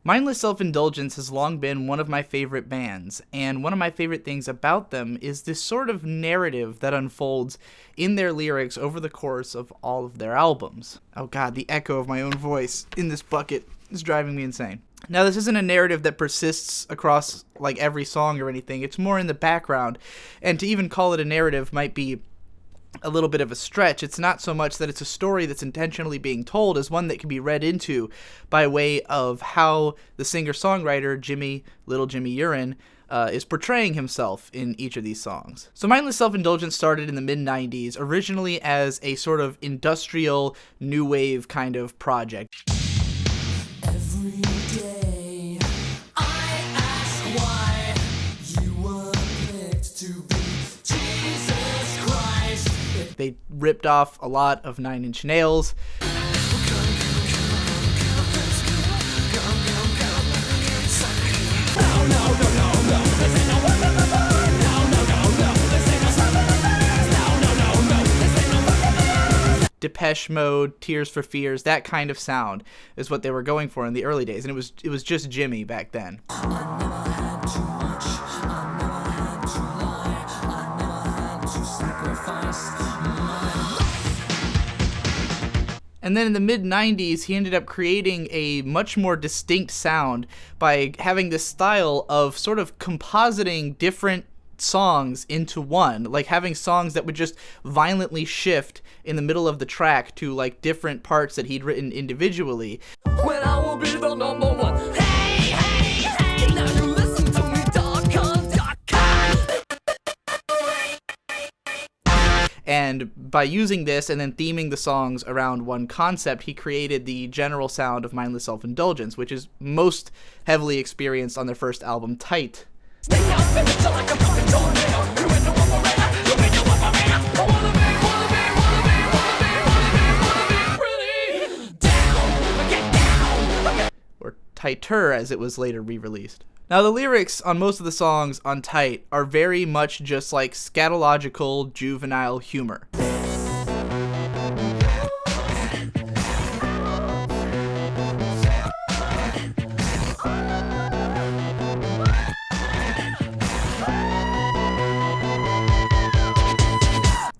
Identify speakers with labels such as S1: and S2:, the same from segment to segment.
S1: Mindless Self-Indulgence has long been one of my favorite bands, and one of my favorite things about them is this sort of narrative that unfolds in their lyrics over the course of all of their albums. Oh god, the echo of my own voice in this bucket is driving me insane. Now, this isn't a narrative that persists across like every song or anything. It's more in the background, and to even call it a narrative might be a little bit of a stretch. It's not so much that it's a story that's intentionally being told as one that can be read into by way of how the singer-songwriter Little Jimmy Urine is portraying himself in each of these songs. So Mindless Self-Indulgence started in the mid-90s, originally as a sort of industrial, new wave kind of project.
S2: Every day I ask why you were picked to be Jesus Christ.
S1: They ripped off a lot of Nine Inch Nails. Depeche Mode, Tears for Fears, that kind of sound is what they were going for in the early days, and it was just Jimmy back then.
S2: I never had too much, I never had to lie, I never had to sacrifice my life.
S1: And then in the mid-90s, he ended up creating a much more distinct sound by having this style of sort of compositing different songs into one, like having songs that would just violently shift in the middle of the track to like different parts that he'd written individually.
S2: When I will be the number one. Hey, hey, hey, now you listen to me, .com.
S1: And by using this and then theming the songs around one concept, he created the general sound of Mindless Self-Indulgence, which is most heavily experienced on their first album, Tight. Or Tighter, as it was later re-released. Now, the lyrics on most of the songs on Tight are very much just like scatological, juvenile humor.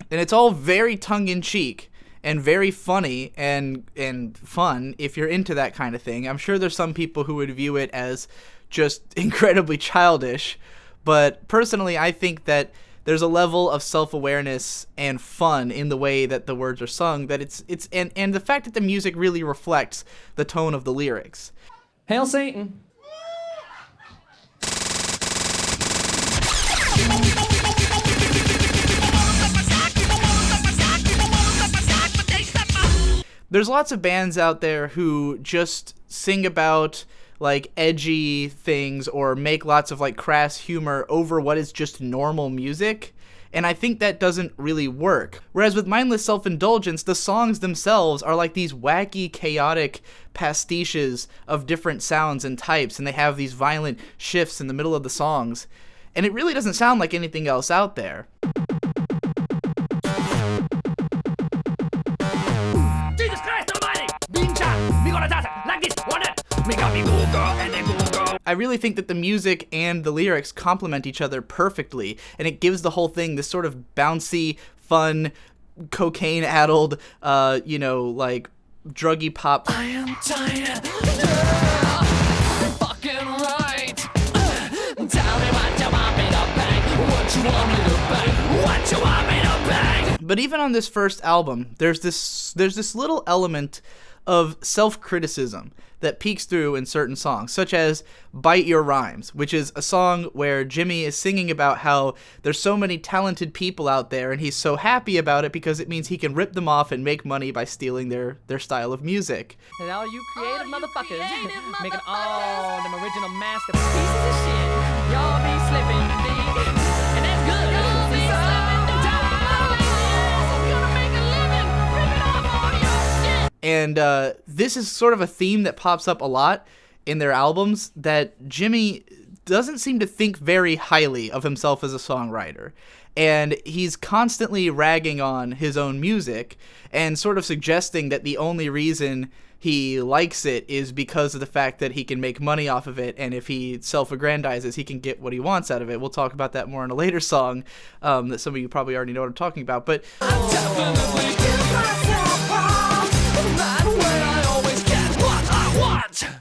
S1: And it's all very tongue-in-cheek and very funny and fun if you're into that kind of thing. I'm sure there's some people who would view it as just incredibly childish, but personally I think that there's a level of self-awareness and fun in the way that the words are sung that it's and the fact that the music really reflects the tone of the lyrics.
S3: Hail Satan!
S1: There's lots of bands out there who just sing about like edgy things or make lots of like crass humor over what is just normal music, and I think that doesn't really work. Whereas with Mindless Self-Indulgence, the songs themselves are like these wacky, chaotic pastiches of different sounds and types, and they have these violent shifts in the middle of the songs, and it really doesn't sound like anything else out there. I really think that the music and the lyrics complement each other perfectly, and it gives the whole thing this sort of bouncy, fun, cocaine-addled, like druggy pop.
S2: I am tired. Yeah, fucking right. Tell me what you want me to bang. What you want me to bang. What you want me to bang.
S1: But even on this first album, there's this little element of self-criticism that peeks through in certain songs, such as Bite Your Rhymes, which is a song where Jimmy is singing about how there's so many talented people out there and he's so happy about it because it means he can rip them off and make money by stealing their style of music.
S3: And all you creative motherfuckers making all them original masterpieces of shit. Y'all be slipping, indeed. And that's good. Y'all be slipping, darling. I'm gonna make a living ripping off all your shit.
S1: And this is sort of a theme that pops up a lot in their albums, that Jimmy doesn't seem to think very highly of himself as a songwriter. And he's constantly ragging on his own music and sort of suggesting that the only reason he likes it is because of the fact that he can make money off of it, and if he self-aggrandizes, he can get what he wants out of it. We'll talk about that more in a later song that some of you probably already know what I'm talking about. But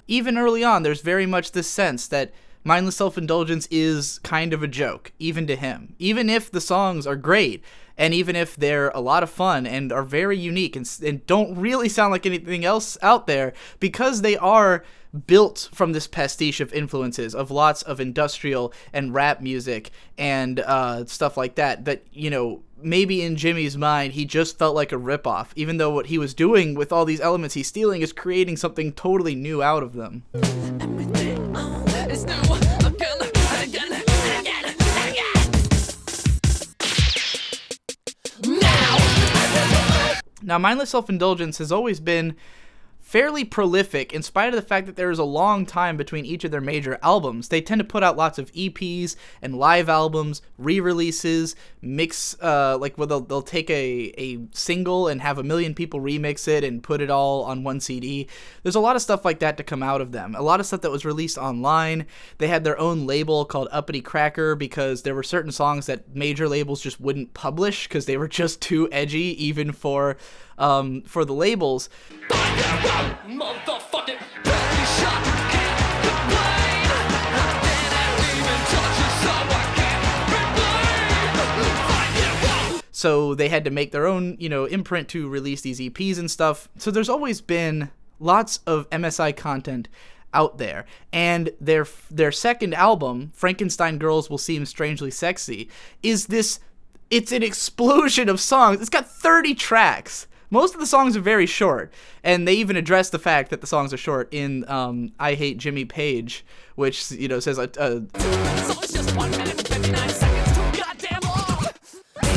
S1: even early on, there's very much this sense that Mindless Self-Indulgence is kind of a joke, even to him. Even if the songs are great, and even if they're a lot of fun and are very unique and don't really sound like anything else out there, because they are built from this pastiche of influences, of lots of industrial and rap music and stuff like that, that, you know, maybe in Jimmy's mind, he just felt like a ripoff, even though what he was doing with all these elements he's stealing is creating something totally new out of them. Now, Mindless Self-Indulgence has always been fairly prolific in spite of the fact that there is a long time between each of their major albums. They tend to put out lots of EPs and live albums, re-releases, mix, like where they'll take a single and have 1 million people remix it and put it all on one CD. There's a lot of stuff like that to come out of them. A lot of stuff that was released online. They had their own label called Uppity Cracker because there were certain songs that major labels just wouldn't publish because they were just too edgy, even for the labels.
S2: Motherfucking penny shot, can't complain. How can I even touch you so I can't be blamed?
S1: So they had to make their own, you know, imprint to release these EPs and stuff. So there's always been lots of MSI content out there. And their second album, Frankenstein Girls Will Seem Strangely Sexy, is this, it's an explosion of songs. It's got 30 tracks. Most of the songs are very short, and they even address the fact that the songs are short in I Hate Jimmy Page, which, you know, says...
S2: So it's just 1 minute and 59 seconds too goddamn long. I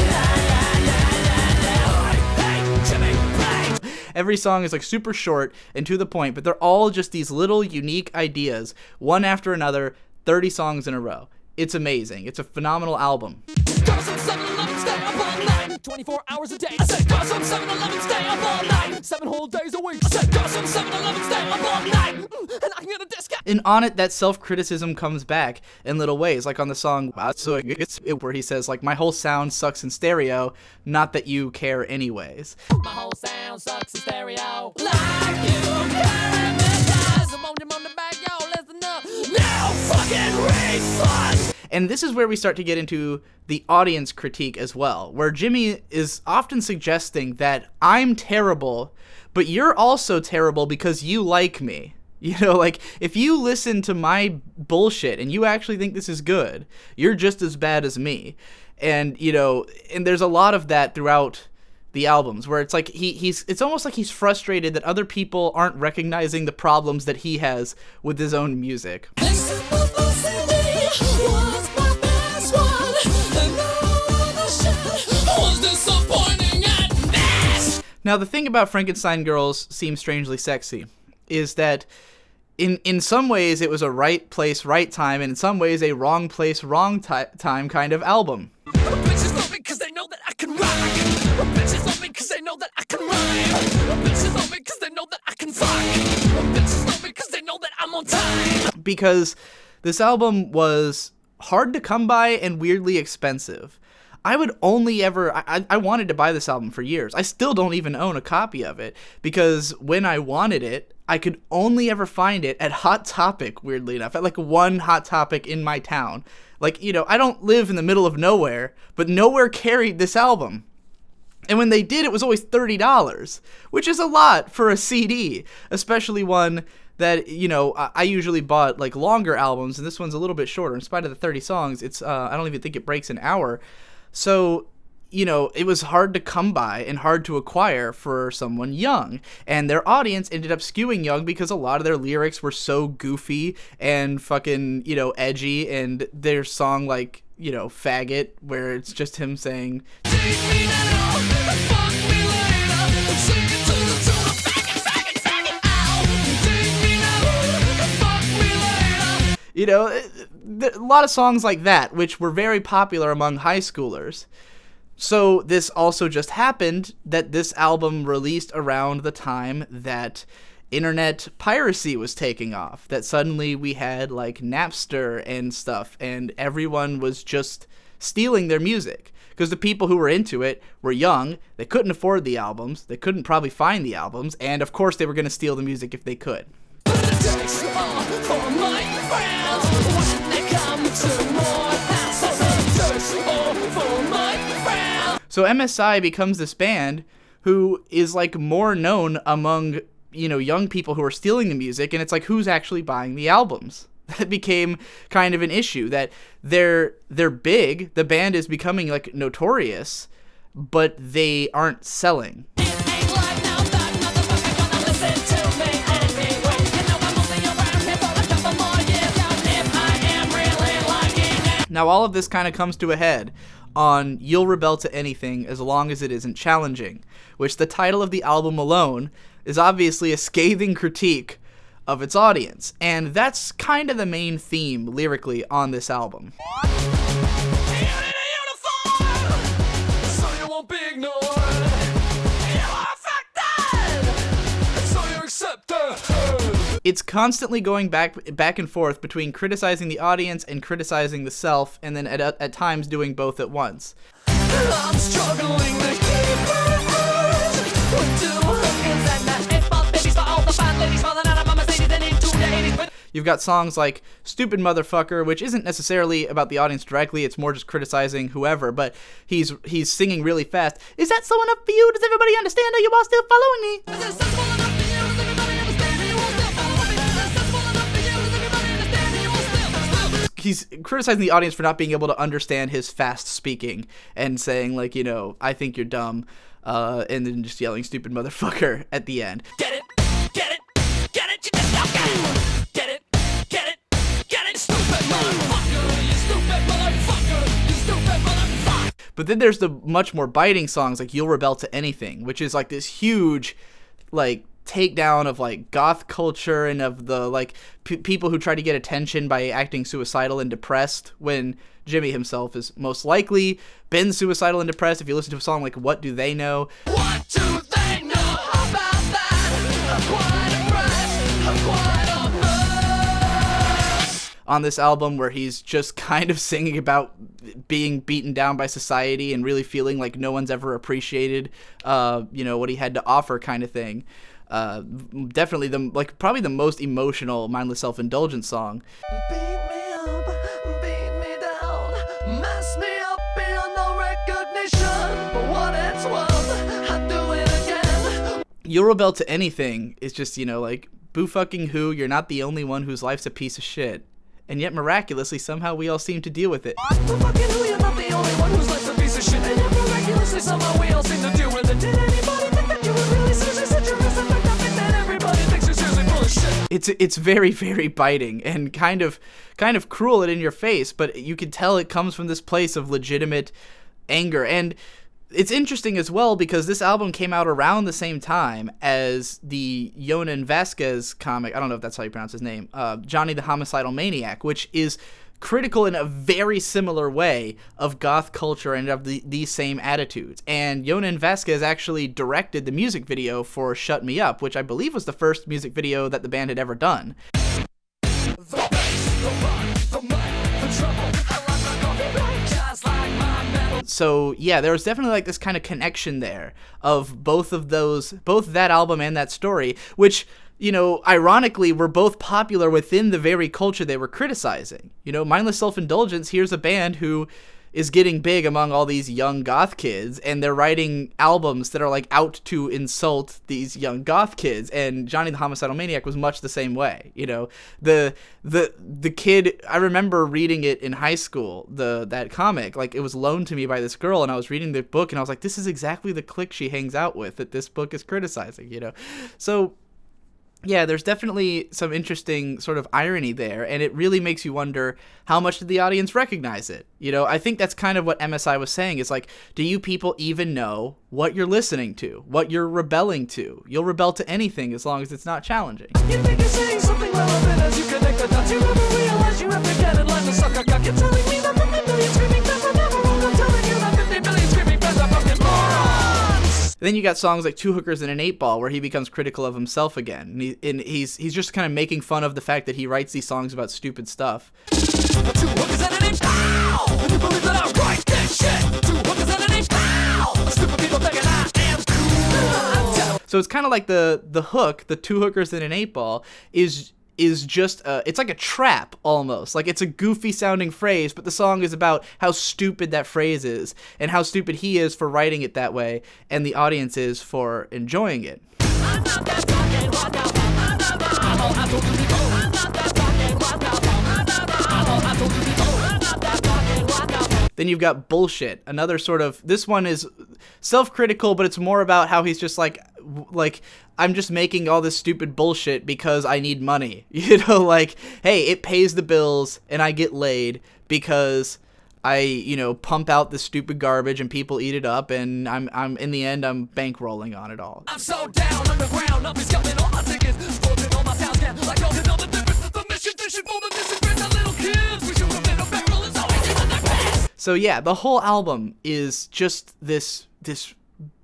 S2: hate Jimmy Page.
S1: Every song is like super short and to the point, but they're all just these little unique ideas, one after another, 30 songs in a row. It's amazing. It's a phenomenal album.
S2: Girls from 7-Eleven stay up all night, 24 hours a day. I said girls from 7-Eleven stay up all night, 7 whole days a week. I said girls from 7-Eleven stay up all night, and I can get a discount.
S1: And on it, that self-criticism comes back in little ways, like on the song where he says, like, my whole sound sucks in stereo, not that you care anyways.
S2: My whole sound sucks in stereo, like you care in the eyes. I'm on the back, yo, listen up. No fucking refund.
S1: And this is where we start to get into the audience critique as well, where Jimmy is often suggesting that I'm terrible, but you're also terrible because you like me. You know, like, if you listen to my bullshit and you actually think this is good, you're just as bad as me. And, you know, and there's a lot of that throughout the albums, where it's like it's almost like he's frustrated that other people aren't recognizing the problems that he has with his own music. Now, the thing about Frankenstein Girls Seem Strangely Sexy is that in some ways it was a right place, right time, and in some ways a wrong place, wrong time kind of album.
S2: Bitches love me cause they know that I can rock. Bitches love me cause they know that I can rhyme. Bitches love me cause they know that I can fuck. Bitches love me cause they know that I'm on time.
S1: Because this album was hard to come by and weirdly expensive. I would only ever... I wanted to buy this album for years. I still don't even own a copy of it, because when I wanted it, I could only ever find it at Hot Topic, weirdly enough, at like one Hot Topic in my town. Like, you know, I don't live in the middle of nowhere, but nowhere carried this album. And when they did, it was always $30, which is a lot for a CD, especially one that, you know, I usually bought like longer albums, and this one's a little bit shorter. In spite of the 30 songs, it's I don't even think it breaks an hour. So, you know, it was hard to come by and hard to acquire for someone young. And their audience ended up skewing young because a lot of their lyrics were so goofy and fucking, you know, edgy. And their song, like, you know, Faggot, where it's just him saying,
S2: Take me now, fuck me later, sing it to the tune of faggot, faggot, faggot, ow. Take me now, fuck me later.
S1: you know, a lot of songs like that, which were very popular among high schoolers. So this also just happened that this album released around the time that internet piracy was taking off, that suddenly we had like Napster and stuff, and everyone was just stealing their music. Because the people who were into it were young, they couldn't afford the albums, they couldn't probably find the albums, and of course they were going to steal the music if they could. So MSI becomes this band who is like more known among, young people who are stealing the music, and it's like, who's actually buying the albums? That became kind of an issue, that they're big, the band is becoming like notorious, but they aren't selling. Now all of this kind of comes to a head on You'll Rebel to Anything as Long as It Isn't Challenging, which the title of the album alone is obviously a scathing critique of its audience, and that's kind of the main theme lyrically on this album. It's constantly going back and forth between criticizing the audience and criticizing the self, and then at times doing both at once. I'm struggling to keep my eyes with two hookers and that F-bomb babies for all the fine ladies falling out of my Mercedes and into the 80s. You've got songs like Stupid Motherfucker, which isn't necessarily about the audience directly, it's more just criticizing whoever, but he's singing really fast. Is that slow enough for you? Does everybody understand? Are you all still following me? Is that sensible enough for you? Does everybody understand? Are you all still following me? Is that sensible enough for you? Does everybody understand? Are you all still? He's criticizing the audience for not being able to understand his fast speaking and saying, like, I think you're dumb, and then just yelling stupid motherfucker at the end. Get it, get it, get it, you just don't get it. Get it, get it, get it, stupid motherfucker, you stupid motherfucker, you stupid motherfucker. But then there's the much more biting songs like You'll Rebel to Anything, which is like this huge, like, takedown of like goth culture and of the like people who try to get attention by acting suicidal and depressed, when Jimmy himself is most likely been suicidal and depressed. If you listen to a song like What Do They Know? What do they know about that? I'm quite impressed. I'm quite impressed. On this album, where he's just kind of singing about being beaten down by society and really feeling like no one's ever appreciated what he had to offer, kind of thing. Definitely probably the most emotional Mindless Self-Indulgence song. Beat me up, beat me down, mess me up beyond no recognition, but what it's worth, I'd do it again. You'll Rebel to Anything is just, like, boo fucking who, you're not the only one whose life's a piece of shit. And yet miraculously, somehow we all seem to deal with it. Boo fucking who, you're not the only one whose life's a piece of shit. And yet miraculously, somehow we all seem to deal with it. Did anybody think that you were really seriously such a mess? It's very, very biting and kind of cruel and in your face, but you can tell it comes from this place of legitimate anger. And it's interesting as well because this album came out around the same time as the Yonan Vasquez comic. I don't know if that's how you pronounce his name. Johnny the Homicidal Maniac, which is critical in a very similar way of goth culture and of these same attitudes. And Yonan Vasquez actually directed the music video for Shut Me Up, which I believe was the first music video that the band had ever done. So yeah, there was definitely like this kind of connection there of both that album and that story, which, ironically, were both popular within the very culture they were criticizing. Mindless Self-Indulgence, here's a band who is getting big among all these young goth kids, and they're writing albums that are like out to insult these young goth kids. And Johnny the Homicidal Maniac was much the same way. The kid, I remember reading it in high school, that comic, like it was loaned to me by this girl, and I was reading the book and I was like, this is exactly the clique she hangs out with that this book is criticizing, So yeah, there's definitely some interesting sort of irony there, and it really makes you wonder, how much did the audience recognize it? I think that's kind of what MSI was saying, is like, do you people even know what you're listening to, what you're rebelling to? You'll rebel to anything as long as it's not challenging. You think you're saying something relevant as you connect the dots, you never realize you have to get it like the Then you got songs like Two Hookers and an 8-Ball, where he becomes critical of himself again. And he's just kind of making fun of the fact that he writes these songs about stupid stuff.
S2: Two hookers and an 8-Ball. Would you believe that I write this shit? Two hookers and an 8-Ball. Stupid people thinking I am cool.
S1: So it's kind of like the hook, the Two Hookers and an 8-Ball, is just it's like a trap almost. Like, it's a goofy sounding phrase, but the song is about how stupid that phrase is and how stupid he is for writing it that way, and the audience is for enjoying it. Then you've got Bullshit, another sort of, this one is self-critical, but it's more about how he's just like I'm just making all this stupid bullshit because I need money. You know, like, hey, it pays the bills and I get laid because I, you know, pump out this stupid garbage and people eat it up, and I'm in the end I'm bankrolling on it all.
S2: I'm so down underground, I'll be scuffing all my tickets, floating all my sounds down, like y'all can know the difference. The mission fishing for the missing friends, our little kids. We shoot them in a barrel, it's always in the best.
S1: So yeah, the whole album is just this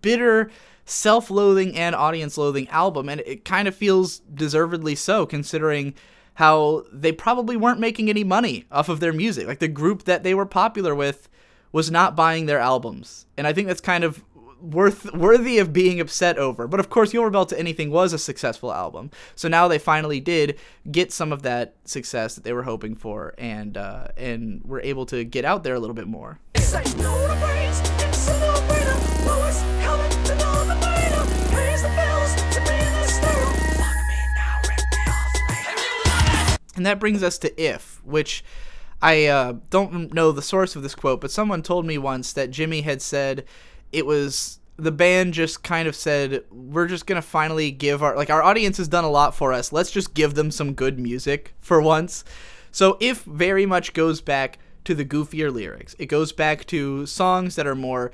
S1: bitter, self-loathing and audience-loathing album, and it kind of feels deservedly so, considering how they probably weren't making any money off of their music. Like, the group that they were popular with was not buying their albums, and I think that's kind of worthy of being upset over. But of course, You'll Rebel to Anything was a successful album, so now they finally did get some of that success that they were hoping for, and were able to get out there a little bit more.
S2: Say no to praise, it's a no-brainer. Lowest coming to know the brainer. Pays the bills to be in the store. Fuck me now, rip me off later.
S1: And that brings us to If, which I don't know the source of this quote, but someone told me once that Jimmy had said it was, the band just kind of said, we're just going to finally give our audience has done a lot for us. Let's just give them some good music for once. So If very much goes back to the goofier lyrics. It goes back to songs that are more,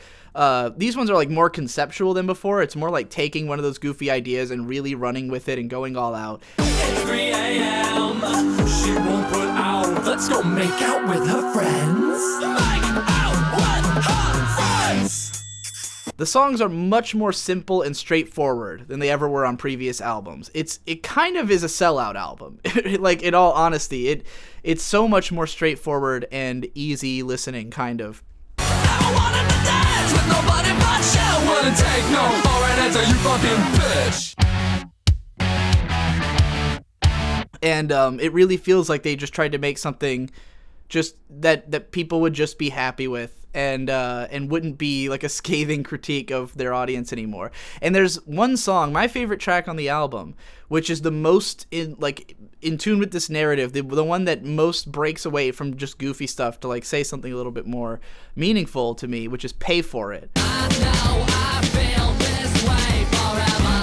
S1: these ones are like more conceptual than before. It's more like taking one of those goofy ideas and really running with it and going all out.
S2: It's 3 a.m. She won't put out. Let's go make out with her friends. Make out with her friends.
S1: The songs are much more simple and straightforward than they ever were on previous albums. It kind of is a sellout album. Like, in all honesty, it's so much more straightforward and easy listening, kind of.
S2: I wanted to dance with nobody but you. Wouldn't take no for an answer, you fucking bitch.
S1: And it really feels like they just tried to make something just that people would just be happy with, and wouldn't be like a scathing critique of their audience anymore. And there's one song, my favorite track on the album, which is the most in tune with this narrative, the one that most breaks away from just goofy stuff to like say something a little bit more meaningful to me, which is Pay For It.
S2: I know I feel this way forever.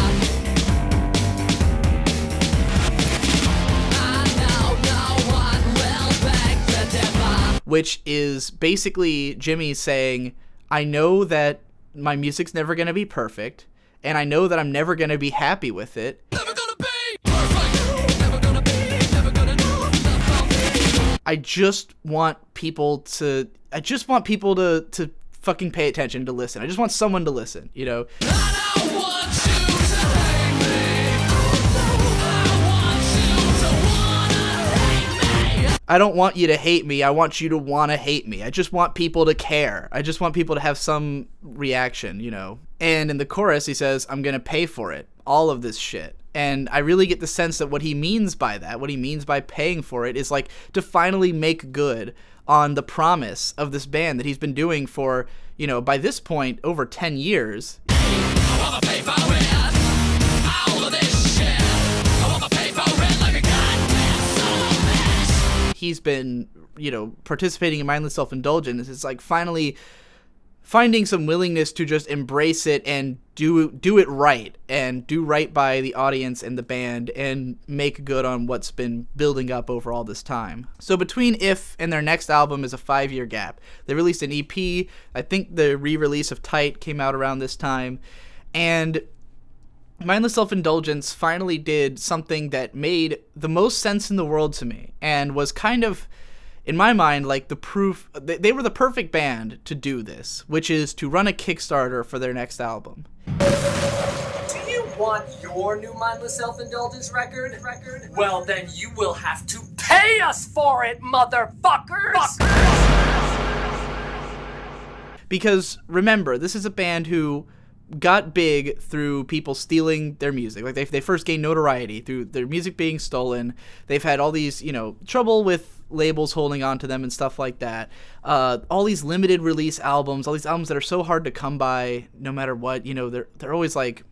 S2: I know no one will beg to differ.
S1: Which is basically Jimmy saying, I know that my music's never going to be perfect, and I know that I'm never going to be happy with it.
S2: Never gonna be perfect. Never gonna know about.
S1: I just want people to fucking pay attention, to listen. I just want someone to listen, you know?
S2: I don't want you to hate me. I want you to wanna hate me.
S1: I don't want you to hate me. I want you to want to hate me. I just want people to care. I just want people to have some reaction, you know? And in the chorus, he says, I'm going to pay for it. All of this shit. And I really get the sense that what he means by that, what he means by paying for it, is like to finally make good on the promise of this band that he's been doing for, you know, by this point, over 10 years.
S2: I wanna pay for it. All of this shit. I wanna pay for it like a goddamn son of a bitch.
S1: He's been, you know, participating in Mindless Self-Indulgence. It's like finally finding some willingness to just embrace it and do it right, and do right by the audience and the band, and make good on what's been building up over all this time. So between If and their next album is a 5-year gap. They released an EP. I think the re-release of Tight came out around this time, and Mindless Self-Indulgence finally did something that made the most sense in the world to me, and was kind of, in my mind, like the proof, they were the perfect band to do this, which is to run a Kickstarter for their next album.
S4: Want your new Mindless Self-Indulgence record? Well, then you will have to pay us for it, motherfuckers!
S1: Because remember, this is a band who got big through people stealing their music. Like they first gained notoriety through their music being stolen. They've had all these, trouble with labels holding on to them and stuff like that. All these limited release albums, all these albums that are so hard to come by no matter what. They're always like,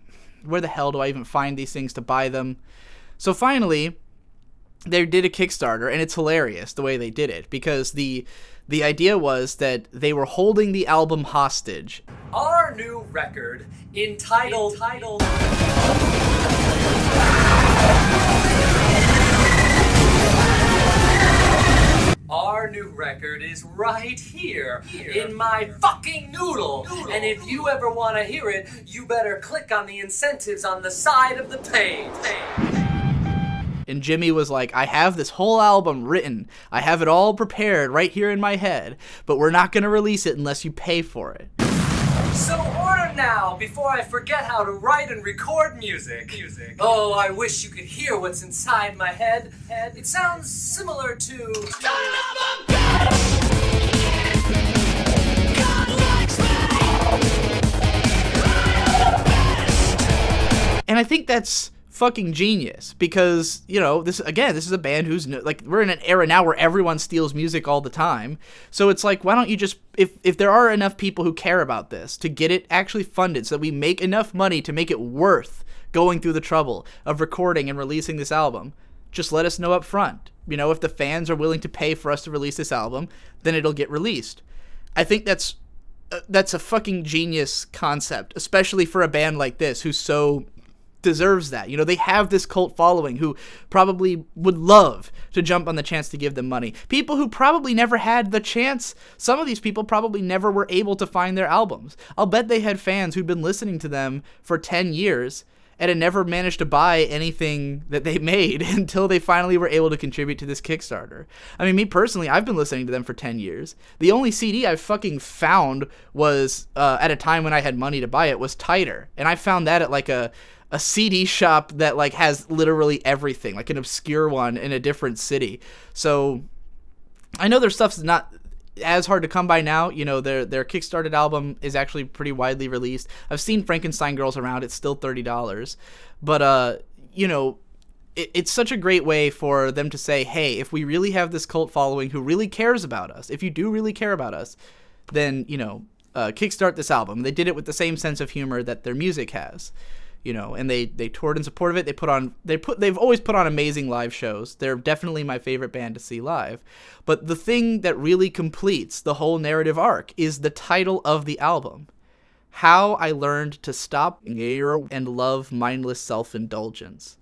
S1: where the hell do I even find these things to buy them? So finally, they did a Kickstarter, and it's hilarious the way they did it, because the idea was that they were holding the album hostage.
S4: Our new record, entitled Our new record is right here in my fucking noodle. And if you ever want to hear it, you better click on the incentives on the side of the page.
S1: And Jimmy was like, I have this whole album written. I have it all prepared right here in my head, but we're not going to release it unless you pay for it.
S4: So order now before I forget how to write and record music. Oh, I wish you could hear what's inside my head. It sounds similar to...
S1: And I think that's fucking genius, because this is a band who's we're in an era now where everyone steals music all the time. So it's like, why don't you just, if there are enough people who care about this, to get it actually funded so that we make enough money to make it worth going through the trouble of recording and releasing this album, just let us know up front. If the fans are willing to pay for us to release this album, then it'll get released. I think that's a fucking genius concept, especially for a band like this who so deserves that. They have this cult following who probably would love to jump on the chance to give them money. People who probably never had the chance. Some of these people probably never were able to find their albums. I'll bet they had fans who'd been listening to them for 10 years and had never managed to buy anything that they made until they finally were able to contribute to this Kickstarter. I mean, me personally, I've been listening to them for 10 years. The only CD I fucking found was, at a time when I had money to buy it, was Tighter. And I found that at like a CD shop that has literally everything, like an obscure one in a different city. So I know their stuff's not as hard to come by now. Their Kickstarted album is actually pretty widely released. I've seen Frankenstein Girls around. It's still $30. But, it's such a great way for them to say, hey, if we really have this cult following who really cares about us, if you do really care about us, then, kickstart this album. They did it with the same sense of humor that their music has. And they toured in support of it. They've always put on amazing live shows. They're definitely my favorite band to see live. But the thing that really completes the whole narrative arc is the title of the album. How I Learned to Stop and Love Mindless Self-Indulgence.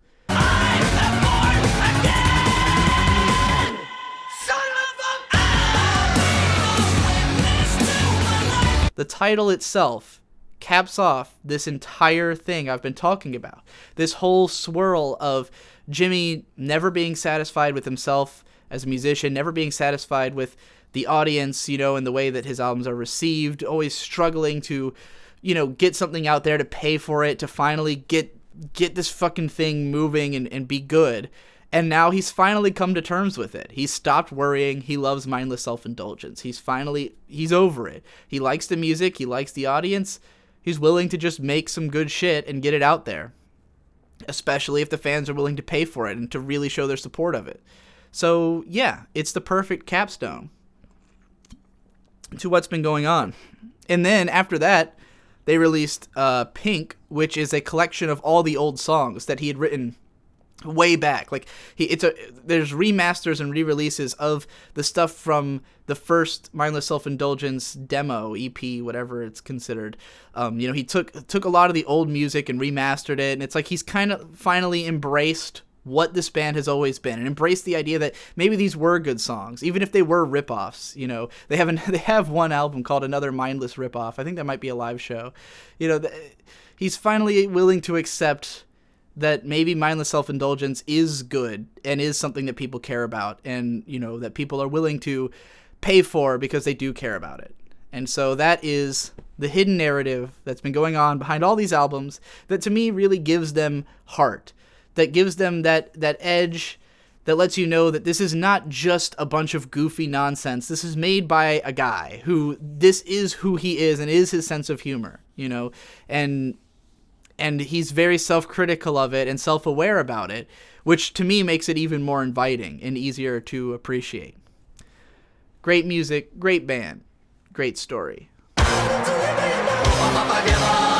S1: The title itself caps off this entire thing I've been talking about. This whole swirl of Jimmy never being satisfied with himself as a musician, never being satisfied with the audience, and the way that his albums are received, always struggling to, get something out there to pay for it, to finally get this fucking thing moving and be good. And now he's finally come to terms with it. He's stopped worrying. He loves Mindless Self-Indulgence. He's over it. He likes the music. He likes the audience. He's willing to just make some good shit and get it out there, especially if the fans are willing to pay for it and to really show their support of it. So, yeah, it's the perfect capstone to what's been going on. And then after that, they released Pink, which is a collection of all the old songs that he had written way back. There's remasters and re-releases of the stuff from the first Mindless Self-Indulgence demo, EP, whatever it's considered. He took a lot of the old music and remastered it, and it's like he's kind of finally embraced what this band has always been, and embraced the idea that maybe these were good songs, even if they were ripoffs. They have one album called Another Mindless Ripoff. I think that might be a live show. He's finally willing to accept that maybe Mindless Self-Indulgence is good and is something that people care about, and that people are willing to pay for because they do care about it. And so that is the hidden narrative that's been going on behind all these albums that to me really gives them heart, that gives them that edge, that lets you know that this is not just a bunch of goofy nonsense. This is made by a guy who, this is who he is and is his sense of humor, you know, and he's very self-critical of it and self-aware about it, which to me makes it even more inviting and easier to appreciate. Great music, great band, great story.
S2: I'ma forgive her.